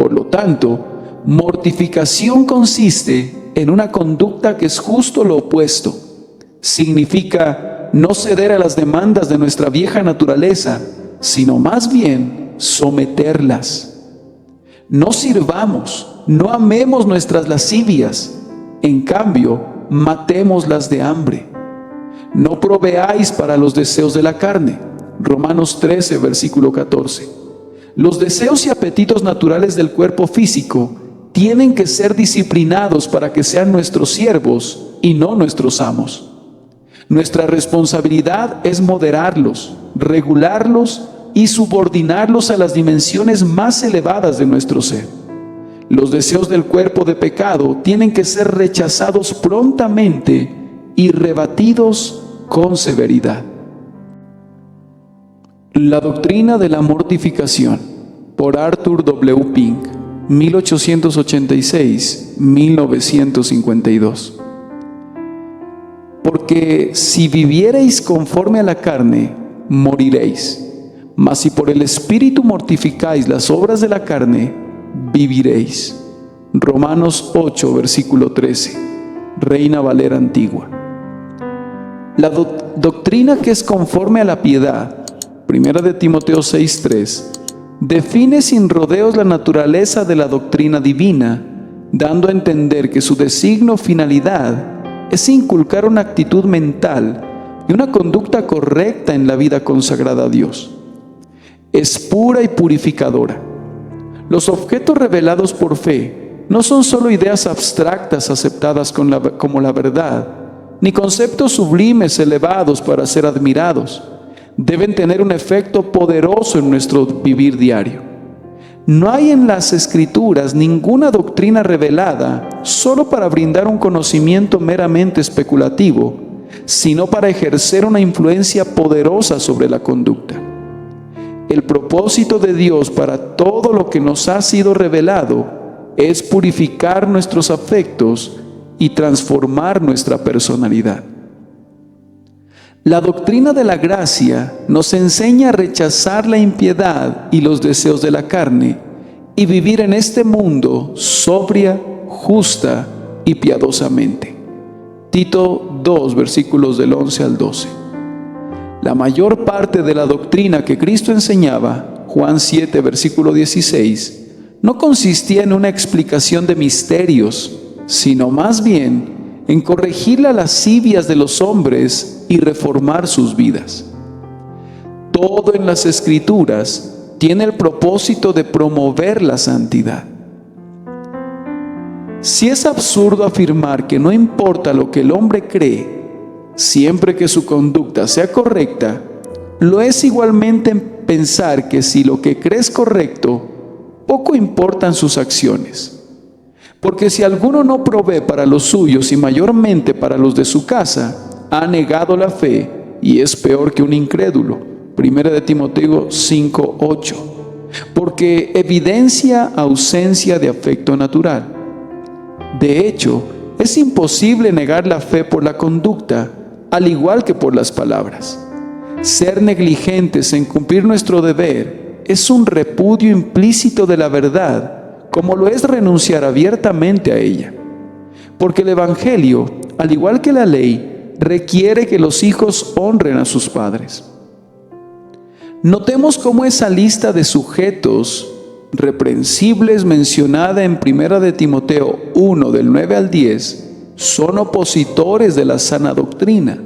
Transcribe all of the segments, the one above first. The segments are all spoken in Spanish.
Por lo tanto, mortificación consiste en una conducta que es justo lo opuesto. Significa no ceder a las demandas de nuestra vieja naturaleza, sino más bien someterlas. No sirvamos, no amemos nuestras lascivias, en cambio, matémoslas de hambre. No proveáis para los deseos de la carne. Romanos 13, versículo 14. Los deseos y apetitos naturales del cuerpo físico tienen que ser disciplinados para que sean nuestros siervos y no nuestros amos. Nuestra responsabilidad es moderarlos, regularlos y subordinarlos a las dimensiones más elevadas de nuestro ser. Los deseos del cuerpo de pecado tienen que ser rechazados prontamente y rebatidos con severidad. La doctrina de la mortificación, por Arthur W. Pink, 1886-1952. Porque si viviereis conforme a la carne, moriréis. Mas si por el Espíritu mortificáis las obras de la carne, viviréis. Romanos 8, versículo 13. Reina Valera Antigua. La doctrina que es conforme a la piedad, 1 de Timoteo 6:3, define sin rodeos la naturaleza de la doctrina divina, dando a entender que su designio o finalidad es inculcar una actitud mental y una conducta correcta en la vida consagrada a Dios. Es pura y purificadora. Los objetos revelados por fe no son solo ideas abstractas aceptadas como la verdad, ni conceptos sublimes elevados para ser admirados. Deben tener un efecto poderoso en nuestro vivir diario. No hay en las Escrituras ninguna doctrina revelada solo para brindar un conocimiento meramente especulativo, sino para ejercer una influencia poderosa sobre la conducta. El propósito de Dios para todo lo que nos ha sido revelado es purificar nuestros afectos y transformar nuestra personalidad. La doctrina de la gracia nos enseña a rechazar la impiedad y los deseos de la carne y vivir en este mundo sobria, justa y piadosamente. Tito 2, versículos del 11 al 12. La mayor parte de la doctrina que Cristo enseñaba, Juan 7, versículo 16, no consistía en una explicación de misterios, sino más bien en corregir las lascivias de los hombres y reformar sus vidas. Todo en las Escrituras tiene el propósito de promover la santidad. Si es absurdo afirmar que no importa lo que el hombre cree, siempre que su conducta sea correcta, lo es igualmente pensar que si lo que cree es correcto, poco importan sus acciones. Porque si alguno no provee para los suyos y mayormente para los de su casa, ha negado la fe y es peor que un incrédulo. 1 de Timoteo 5:8. Porque evidencia ausencia de afecto natural. De hecho, es imposible negar la fe por la conducta, al igual que por las palabras. Ser negligentes en cumplir nuestro deber es un repudio implícito de la verdad, como lo es renunciar abiertamente a ella. Porque el Evangelio, al igual que la ley, requiere que los hijos honren a sus padres. Notemos cómo esa lista de sujetos reprensibles mencionada en 1 de Timoteo 1, del 9 al 10, son opositores de la sana doctrina,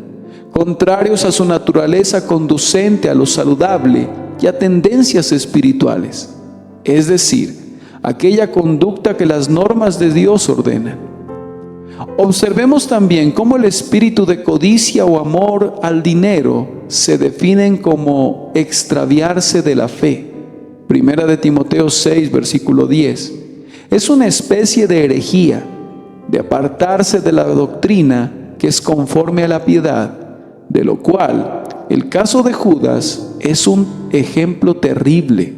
contrarios a su naturaleza conducente a lo saludable y a tendencias espirituales, es decir, aquella conducta que las normas de Dios ordenan. Observemos también cómo el espíritu de codicia o amor al dinero se definen como extraviarse de la fe. 1 de Timoteo 6, versículo 10. Es una especie de herejía, de apartarse de la doctrina que es conforme a la piedad, de lo cual el caso de Judas es un ejemplo terrible.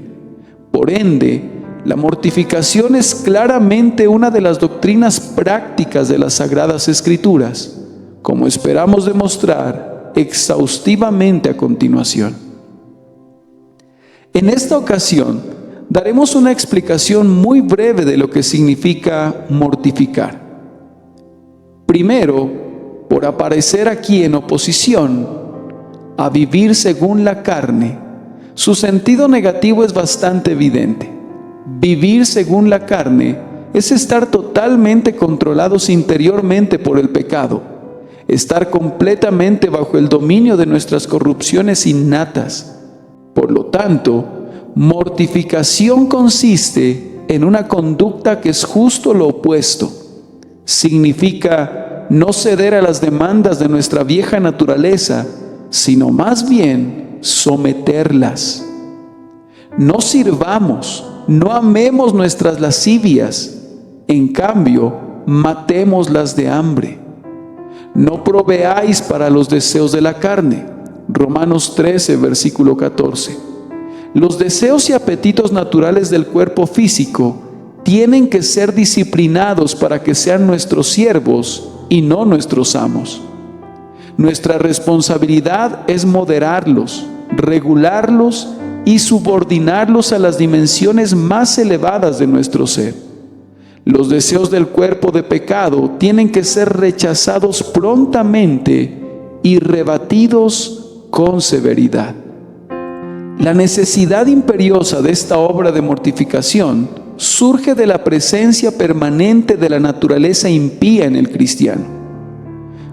Por ende, la mortificación es claramente una de las doctrinas prácticas de las Sagradas Escrituras, como esperamos demostrar exhaustivamente a continuación. En esta ocasión, daremos una explicación muy breve de lo que significa mortificar. Primero, por aparecer aquí en oposición a vivir según la carne, su sentido negativo es bastante evidente. Vivir según la carne es estar totalmente controlados interiormente por el pecado, estar completamente bajo el dominio de nuestras corrupciones innatas. Por lo tanto, mortificación consiste en una conducta que es justo lo opuesto. Significa no ceder a las demandas de nuestra vieja naturaleza, sino más bien someterlas. No sirvamos, no amemos nuestras lascivias, en cambio, matémoslas de hambre. No proveáis para los deseos de la carne. Romanos 13, versículo 14. Los deseos y apetitos naturales del cuerpo físico tienen que ser disciplinados para que sean nuestros siervos y no nuestros amos. Nuestra responsabilidad es moderarlos, regularlos y subordinarlos a las dimensiones más elevadas de nuestro ser. Los deseos del cuerpo de pecado tienen que ser rechazados prontamente y rebatidos con severidad. La necesidad imperiosa de esta obra de mortificación surge de la presencia permanente de la naturaleza impía en el cristiano.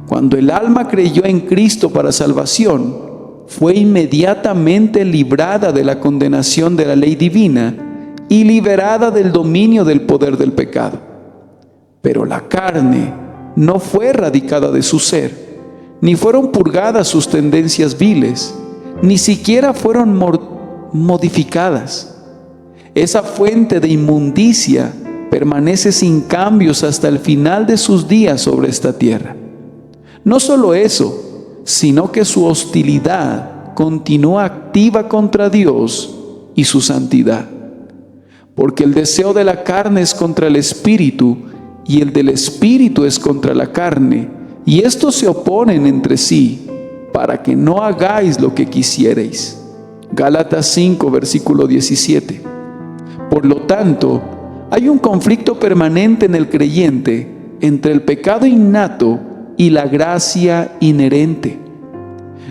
Cuando el alma creyó en Cristo para salvación, fue inmediatamente librada de la condenación de la ley divina y liberada del dominio del poder del pecado. Pero la carne no fue erradicada de su ser, ni fueron purgadas sus tendencias viles, ni siquiera fueron modificadas. Esa fuente de inmundicia permanece sin cambios hasta el final de sus días sobre esta tierra. No solo eso, sino que su hostilidad continúa activa contra Dios y su santidad. Porque el deseo de la carne es contra el espíritu, y el del espíritu es contra la carne, y estos se oponen entre sí, para que no hagáis lo que quisierais. Gálatas 5, versículo 17. Por lo tanto, hay un conflicto permanente en el creyente entre el pecado innato y la gracia inherente.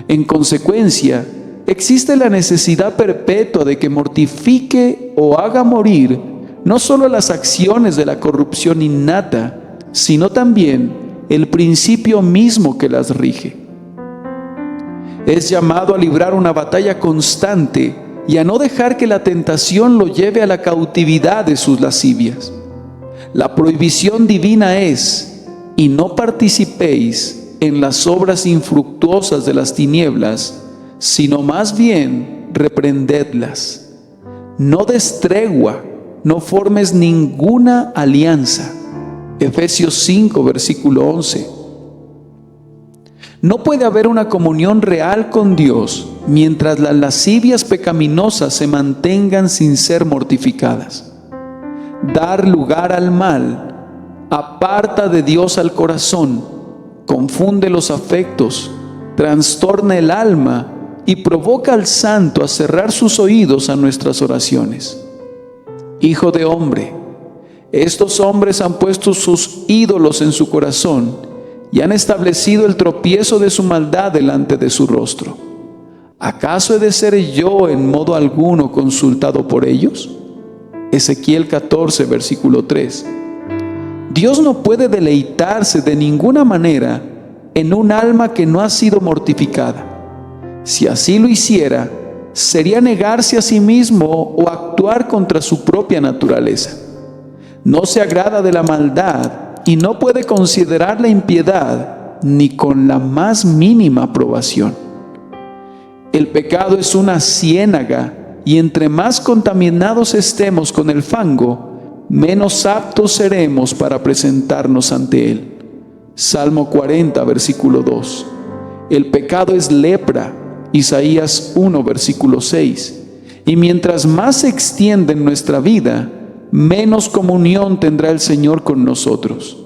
En consecuencia, existe la necesidad perpetua de que mortifique o haga morir no solo las acciones de la corrupción innata, sino también el principio mismo que las rige. Es llamado a librar una batalla constante y a no dejar que la tentación lo lleve a la cautividad de sus lascivias. La prohibición divina es: y no participéis en las obras infructuosas de las tinieblas, sino más bien reprendedlas. No des tregua, no formes ninguna alianza. Efesios 5, versículo 11. No puede haber una comunión real con Dios mientras las lascivias pecaminosas se mantengan sin ser mortificadas. Dar lugar al mal aparta de Dios al corazón, confunde los afectos, trastorna el alma y provoca al santo a cerrar sus oídos a nuestras oraciones. Hijo de hombre, estos hombres han puesto sus ídolos en su corazón y han establecido el tropiezo de su maldad delante de su rostro. ¿Acaso he de ser yo en modo alguno consultado por ellos? Ezequiel 14, versículo 3. Dios no puede deleitarse de ninguna manera en un alma que no ha sido mortificada. Si así lo hiciera, sería negarse a sí mismo o actuar contra su propia naturaleza. No se agrada de la maldad y no puede considerar la impiedad ni con la más mínima aprobación. El pecado es una ciénaga, y entre más contaminados estemos con el fango, menos aptos seremos para presentarnos ante él. Salmo 40, versículo 2. El pecado es lepra. Isaías 1, versículo 6. Y mientras más se extiende en nuestra vida, menos comunión tendrá el Señor con nosotros.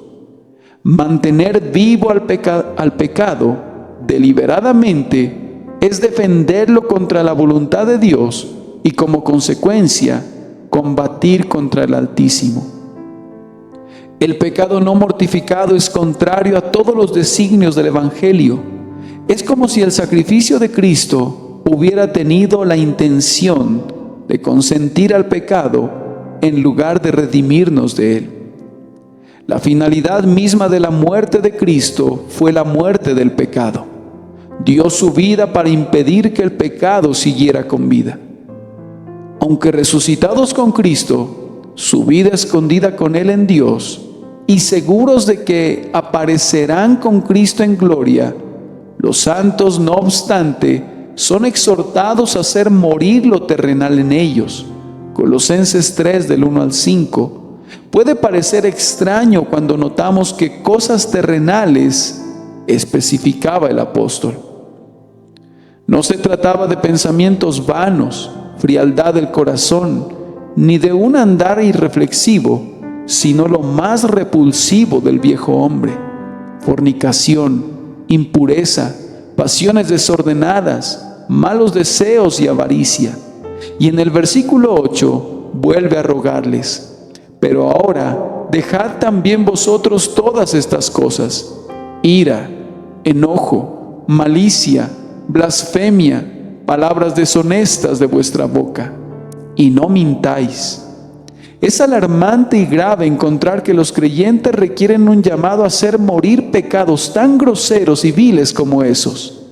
Mantener vivo al pecado deliberadamente es defenderlo contra la voluntad de Dios y, como consecuencia, combatir contra el Altísimo. El pecado no mortificado es contrario a todos los designios del Evangelio. Es como si el sacrificio de Cristo hubiera tenido la intención de consentir al pecado en lugar de redimirnos de él. La finalidad misma de la muerte de Cristo fue la muerte del pecado. Dio su vida para impedir que el pecado siguiera con vida. Aunque resucitados con Cristo, su vida escondida con Él en Dios, y seguros de que aparecerán con Cristo en gloria, los santos, no obstante, son exhortados a hacer morir lo terrenal en ellos. Colosenses 3, del 1 al 5. Puede parecer extraño cuando notamos que cosas terrenales especificaba el apóstol. No se trataba de pensamientos vanos, frialdad del corazón, ni de un andar irreflexivo, sino lo más repulsivo del viejo hombre: fornicación, impureza, pasiones desordenadas, malos deseos y avaricia. Y en el versículo 8 vuelve a rogarles: pero ahora dejad también vosotros todas estas cosas: ira, enojo, malicia, blasfemia, palabras deshonestas de vuestra boca, y no mintáis. Es alarmante y grave encontrar que los creyentes requieren un llamado a hacer morir pecados tan groseros y viles como esos.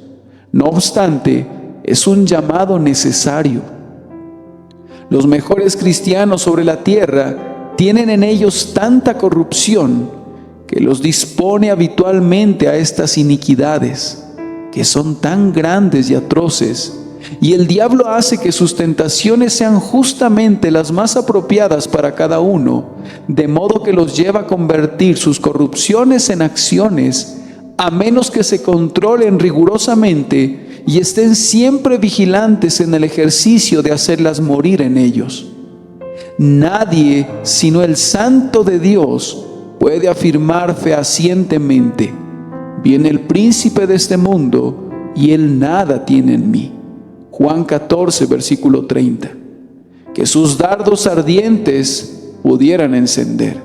No obstante, es un llamado necesario. Los mejores cristianos sobre la tierra tienen en ellos tanta corrupción que los dispone habitualmente a estas iniquidades, que son tan grandes y atroces, y el diablo hace que sus tentaciones sean justamente las más apropiadas para cada uno, de modo que los lleva a convertir sus corrupciones en acciones, a menos que se controlen rigurosamente y estén siempre vigilantes en el ejercicio de hacerlas morir en ellos. Nadie sino el Santo de Dios puede afirmar fehacientemente: viene el príncipe de este mundo y él nada tiene en mí. Juan 14, versículo 30. Que sus dardos ardientes pudieran encender.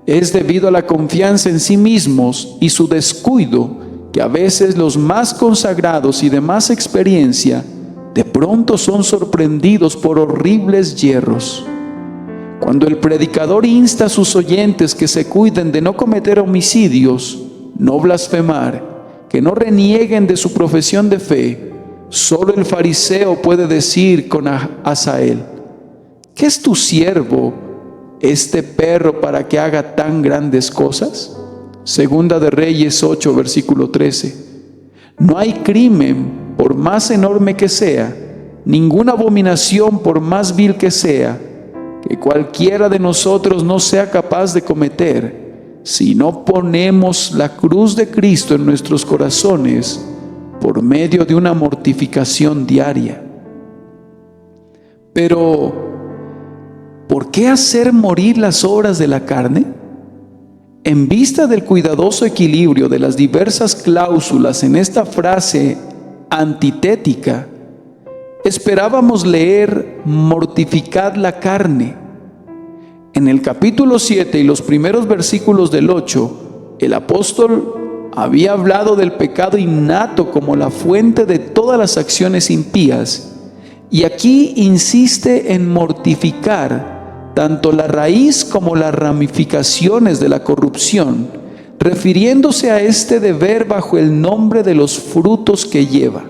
Es debido a la confianza en sí mismos y su descuido que a veces los más consagrados y de más experiencia de pronto son sorprendidos por horribles yerros. Cuando el predicador insta a sus oyentes que se cuiden de no cometer homicidios, no blasfemar, que no renieguen de su profesión de fe, solo el fariseo puede decir con Asael: ¿qué es tu siervo, este perro, para que haga tan grandes cosas? Segunda de Reyes 8, versículo 13. No hay crimen, por más enorme que sea, ninguna abominación, por más vil que sea, que cualquiera de nosotros no sea capaz de cometer, si no ponemos la cruz de Cristo en nuestros corazones por medio de una mortificación diaria. Pero, ¿por qué hacer morir las obras de la carne? En vista del cuidadoso equilibrio de las diversas cláusulas en esta frase antitética, esperábamos leer mortificad la carne. En el capítulo 7 y los primeros versículos del 8, el apóstol había hablado del pecado innato como la fuente de todas las acciones impías, y aquí insiste en mortificar tanto la raíz como las ramificaciones de la corrupción, refiriéndose a este deber bajo el nombre de los frutos que lleva.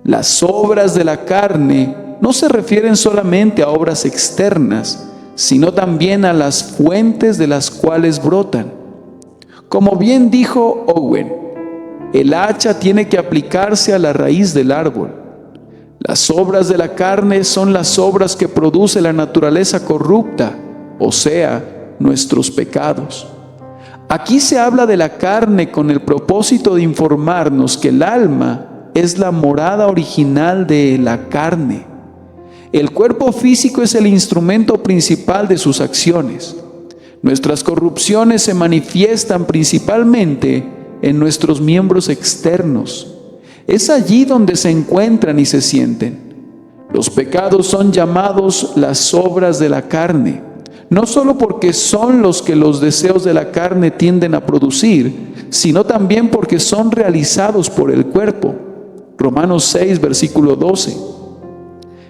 Las obras de la carne no se refieren solamente a obras externas, sino también a las fuentes de las cuales brotan. Como bien dijo Owen, el hacha tiene que aplicarse a la raíz del árbol. Las obras de la carne son las obras que produce la naturaleza corrupta, o sea, nuestros pecados. Aquí se habla de la carne con el propósito de informarnos que el alma es la morada original de la carne. El cuerpo físico es el instrumento principal de sus acciones. Nuestras corrupciones se manifiestan principalmente en nuestros miembros externos. Es allí donde se encuentran y se sienten. Los pecados son llamados las obras de la carne, no solo porque son los que los deseos de la carne tienden a producir, sino también porque son realizados por el cuerpo. Romanos 6, versículo 12.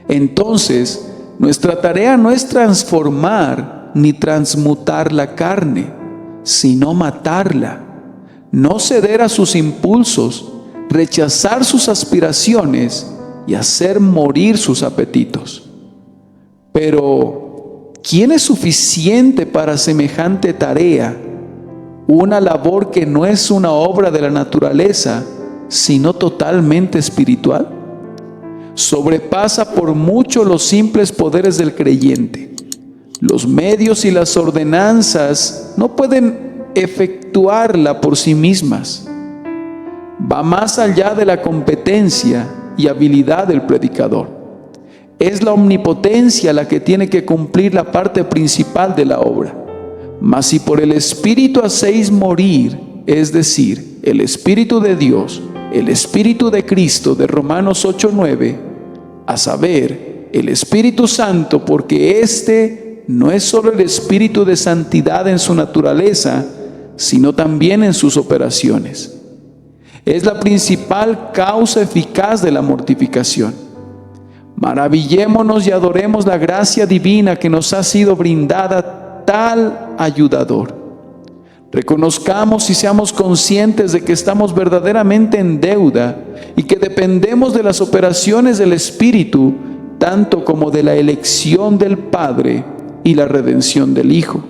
Entonces, nuestra tarea no es transformar ni transmutar la carne, sino matarla, no ceder a sus impulsos, rechazar sus aspiraciones y hacer morir sus apetitos. Pero, ¿quién es suficiente para semejante tarea? Una labor que no es una obra de la naturaleza, sino totalmente espiritual. Sobrepasa por mucho los simples poderes del creyente. Los medios y las ordenanzas no pueden efectuarla por sí mismas. Va más allá de la competencia y habilidad del predicador. Es la omnipotencia la que tiene que cumplir la parte principal de la obra. Mas si por el Espíritu hacéis morir, es decir, el Espíritu de Dios, el Espíritu de Cristo, de Romanos 8:9, a saber, el Espíritu Santo, porque este no es solo el Espíritu de santidad en su naturaleza, sino también en sus operaciones. Es la principal causa eficaz de la mortificación. Maravillémonos y adoremos la gracia divina que nos ha sido brindada tal ayudador. Reconozcamos y seamos conscientes de que estamos verdaderamente en deuda y que dependemos de las operaciones del Espíritu, tanto como de la elección del Padre y la redención del Hijo.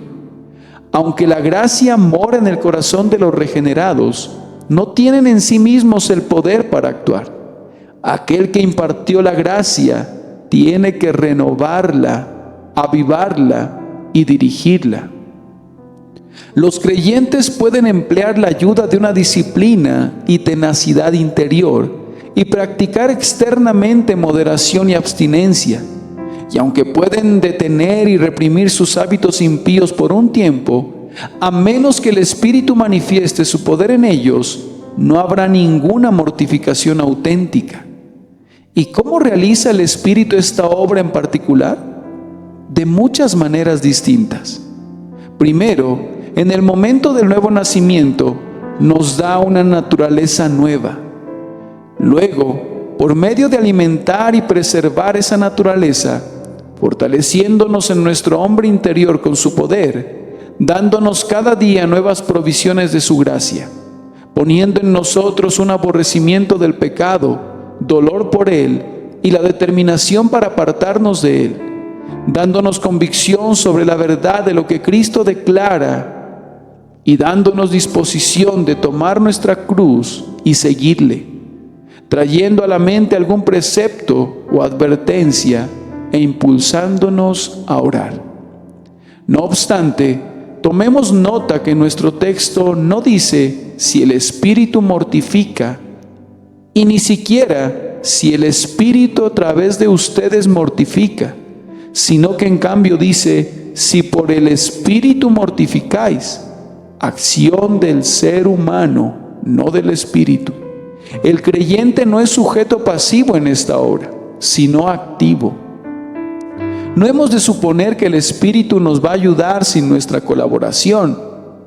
Aunque la gracia mora en el corazón de los regenerados, no tienen en sí mismos el poder para actuar. Aquel que impartió la gracia tiene que renovarla, avivarla y dirigirla. Los creyentes pueden emplear la ayuda de una disciplina y tenacidad interior y practicar externamente moderación y abstinencia. Y aunque pueden detener y reprimir sus hábitos impíos por un tiempo, a menos que el Espíritu manifieste su poder en ellos, no habrá ninguna mortificación auténtica. ¿Y cómo realiza el Espíritu esta obra en particular? De muchas maneras distintas. Primero, en el momento del nuevo nacimiento, nos da una naturaleza nueva. Luego, por medio de alimentar y preservar esa naturaleza, fortaleciéndonos en nuestro hombre interior con su poder, dándonos cada día nuevas provisiones de su gracia, poniendo en nosotros un aborrecimiento del pecado, dolor por él y la determinación para apartarnos de él, dándonos convicción sobre la verdad de lo que Cristo declara y dándonos disposición de tomar nuestra cruz y seguirle, trayendo a la mente algún precepto o advertencia e impulsándonos a orar. No obstante, tomemos nota que nuestro texto no dice si el Espíritu mortifica y ni siquiera si el Espíritu a través de ustedes mortifica, sino que en cambio dice, si por el Espíritu mortificáis, acción del ser humano, no del Espíritu. El creyente no es sujeto pasivo en esta obra, sino activo. No hemos de suponer que el Espíritu nos va a ayudar sin nuestra colaboración,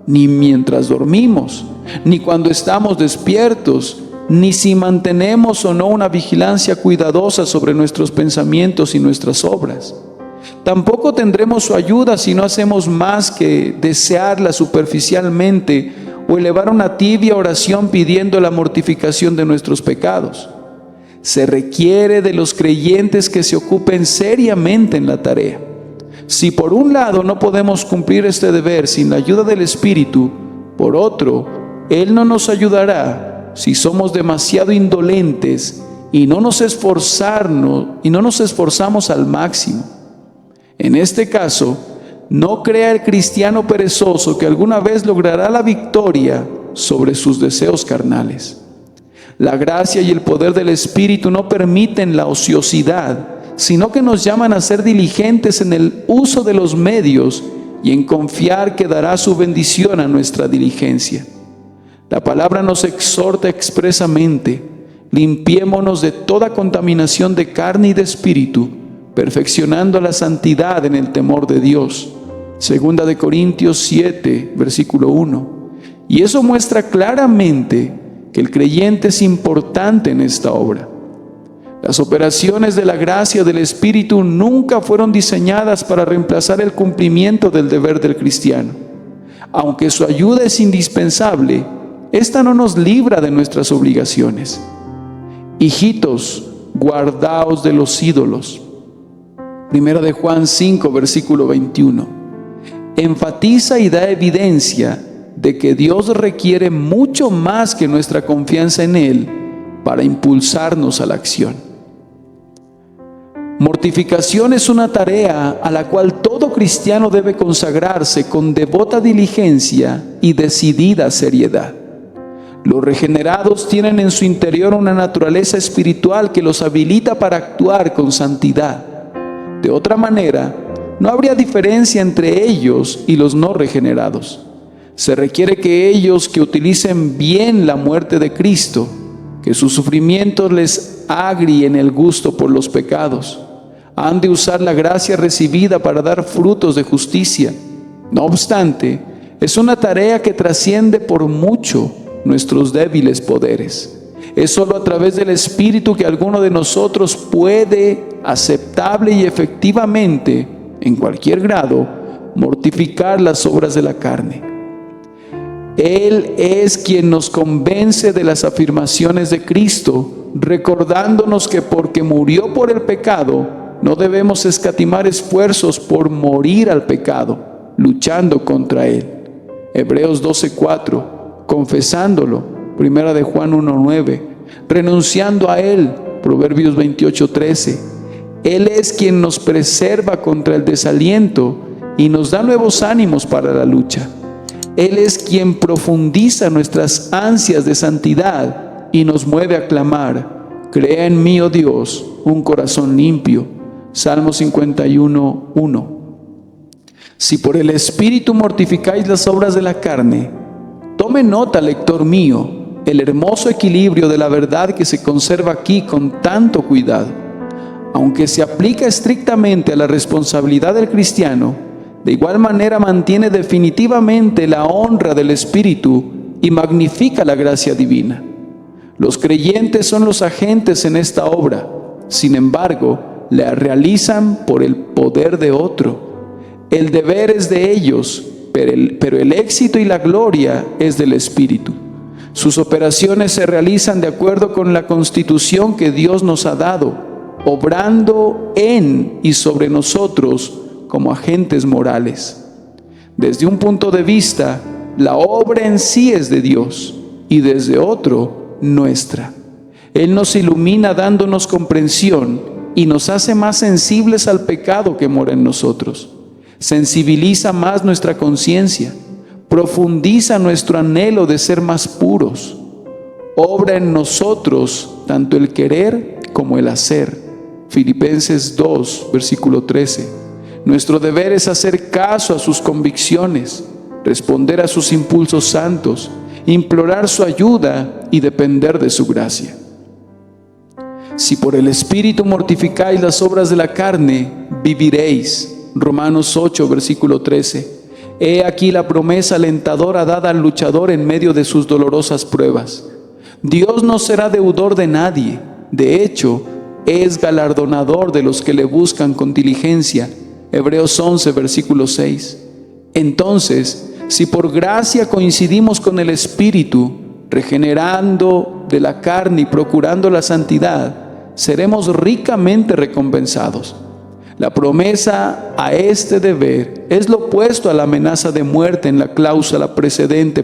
ni mientras dormimos, ni cuando estamos despiertos, ni si mantenemos o no una vigilancia cuidadosa sobre nuestros pensamientos y nuestras obras. Tampoco tendremos su ayuda si no hacemos más que desearla superficialmente o elevar una tibia oración pidiendo la mortificación de nuestros pecados. Se requiere de los creyentes que se ocupen seriamente en la tarea. Si por un lado no podemos cumplir este deber sin la ayuda del Espíritu, por otro, Él no nos ayudará si somos demasiado indolentes y no nos esforzamos al máximo. En este caso, no crea el cristiano perezoso que alguna vez logrará la victoria sobre sus deseos carnales. La gracia y el poder del Espíritu no permiten la ociosidad, sino que nos llaman a ser diligentes en el uso de los medios y en confiar que dará su bendición a nuestra diligencia. La palabra nos exhorta expresamente: limpiémonos de toda contaminación de carne y de espíritu, perfeccionando la santidad en el temor de Dios. Segunda de Corintios 7, versículo 1. Y eso muestra claramente que el creyente es importante en esta obra. Las operaciones de la gracia del Espíritu nunca fueron diseñadas para reemplazar el cumplimiento del deber del cristiano. Aunque su ayuda es indispensable, esta no nos libra de nuestras obligaciones. Hijitos, guardaos de los ídolos. Primera de Juan 5, versículo 21. Enfatiza y da evidencia de que Dios requiere mucho más que nuestra confianza en Él para impulsarnos a la acción. Mortificación es una tarea a la cual todo cristiano debe consagrarse con devota diligencia y decidida seriedad. Los regenerados tienen en su interior una naturaleza espiritual que los habilita para actuar con santidad. De otra manera, no habría diferencia entre ellos y los no regenerados. Se requiere que ellos que utilicen bien la muerte de Cristo, que sus sufrimientos les agríen el gusto por los pecados, han de usar la gracia recibida para dar frutos de justicia. No obstante, es una tarea que trasciende por mucho nuestros débiles poderes. Es solo a través del Espíritu que alguno de nosotros puede, aceptable y efectivamente, en cualquier grado, mortificar las obras de la carne. Él es quien nos convence de las afirmaciones de Cristo, recordándonos que porque murió por el pecado, no debemos escatimar esfuerzos por morir al pecado, luchando contra él. Hebreos 12:4, confesándolo. Primera de Juan 1:9, renunciando a él. Proverbios 28:13. Él es quien nos preserva contra el desaliento y nos da nuevos ánimos para la lucha. Él es quien profundiza nuestras ansias de santidad y nos mueve a clamar: crea en mí, oh Dios, un corazón limpio. Salmo 51:1. Si por el Espíritu mortificáis las obras de la carne, tome nota, lector mío, el hermoso equilibrio de la verdad que se conserva aquí con tanto cuidado. Aunque se aplica estrictamente a la responsabilidad del cristiano, de igual manera mantiene definitivamente la honra del Espíritu y magnifica la gracia divina. Los creyentes son los agentes en esta obra, sin embargo, la realizan por el poder de otro. El deber es de ellos, pero el éxito y la gloria es del Espíritu. Sus operaciones se realizan de acuerdo con la constitución que Dios nos ha dado, obrando en y sobre nosotros como agentes morales. Desde un punto de vista, la obra en sí es de Dios y desde otro, nuestra. Él nos ilumina dándonos comprensión y nos hace más sensibles al pecado que mora en nosotros. Sensibiliza más nuestra conciencia, profundiza nuestro anhelo de ser más puros. Obra en nosotros tanto el querer como el hacer. Filipenses 2, versículo 13. Nuestro deber es hacer caso a sus convicciones, responder a sus impulsos santos, implorar su ayuda y depender de su gracia. Si por el Espíritu mortificáis las obras de la carne, viviréis. Romanos 8, versículo 13. He aquí la promesa alentadora dada al luchador en medio de sus dolorosas pruebas. Dios no será deudor de nadie. De hecho, es galardonador de los que le buscan con diligencia. Hebreos 11, versículo 6. Entonces, si por gracia coincidimos con el Espíritu, regenerando de la carne y procurando la santidad, seremos ricamente recompensados. La promesa a este deber es lo opuesto a la amenaza de muerte en la cláusula precedente,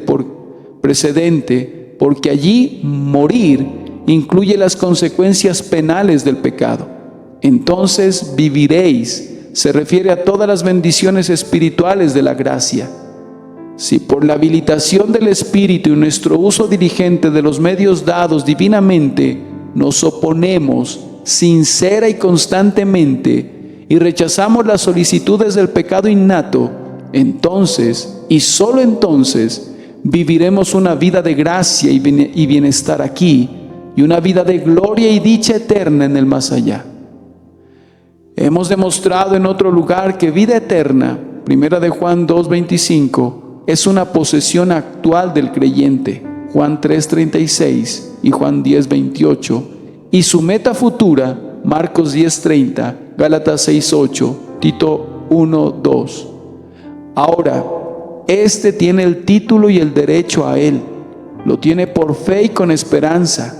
porque allí morir incluye las consecuencias penales del pecado. Entonces viviréis se refiere a todas las bendiciones espirituales de la gracia. Si por la habilitación del Espíritu y nuestro uso diligente de los medios dados divinamente nos oponemos sincera y constantemente y rechazamos las solicitudes del pecado innato, entonces, y solo entonces, viviremos una vida de gracia y bienestar aquí y una vida de gloria y dicha eterna en el más allá. Hemos demostrado en otro lugar que vida eterna, 1 de Juan 2:25, es una posesión actual del creyente, Juan 3:36 y Juan 10:28, y su meta futura, Marcos 10:30, Gálatas 6:8, Tito 1:2. Ahora, este tiene el título y el derecho a él. Lo tiene por fe y con esperanza.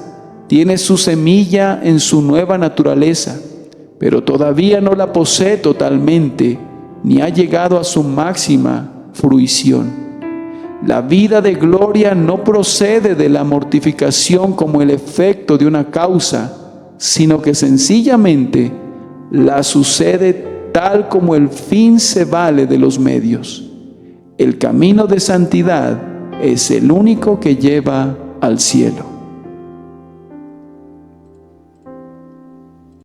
Tiene su semilla en su nueva naturaleza, pero todavía no la posee totalmente, ni ha llegado a su máxima fruición. La vida de gloria no procede de la mortificación como el efecto de una causa, sino que sencillamente la sucede tal como el fin se vale de los medios. El camino de santidad es el único que lleva al cielo.